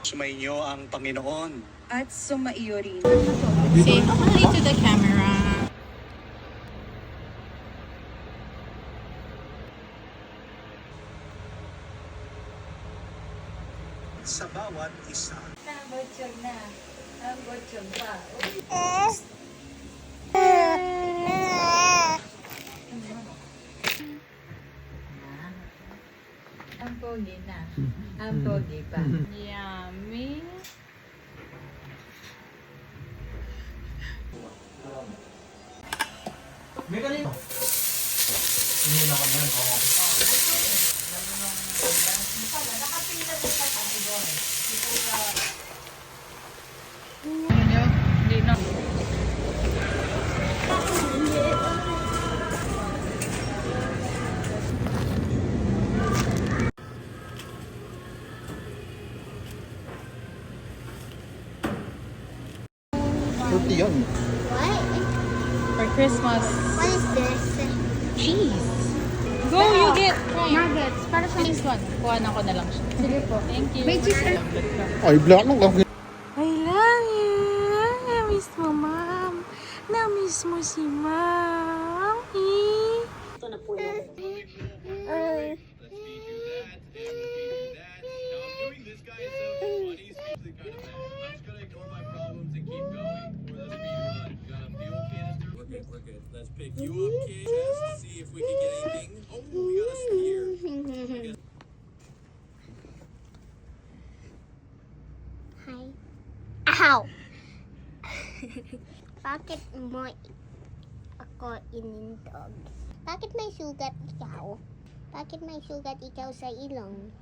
Sumainyo ang Panginoon. At sumaiyo rin. Say hi to the camera. Sa bawat isa. Nabotsog na. Nabotsog pa. Ang pogi na. Ang pogi pa. Yummy. Hindi na. Fruity yan. What? For Christmas. What is this? Cheese. Go, you get. Nuggets. Para sa This one. Kuhanan ko na lang siya. Sige po. Thank you. May cheese na. Ay, black nung lang. I love you. Na-miss mo, ma'am. Na-miss mo si ma'am. Ito na po yung We're good. Let's pick you up, kid. Just see if we can get anything. Oh, we got a spear. Hi. Ow! Bakit mo ako inindog? Bakit may sugat ikaw? Bakit may sugat ikaw sa ilong?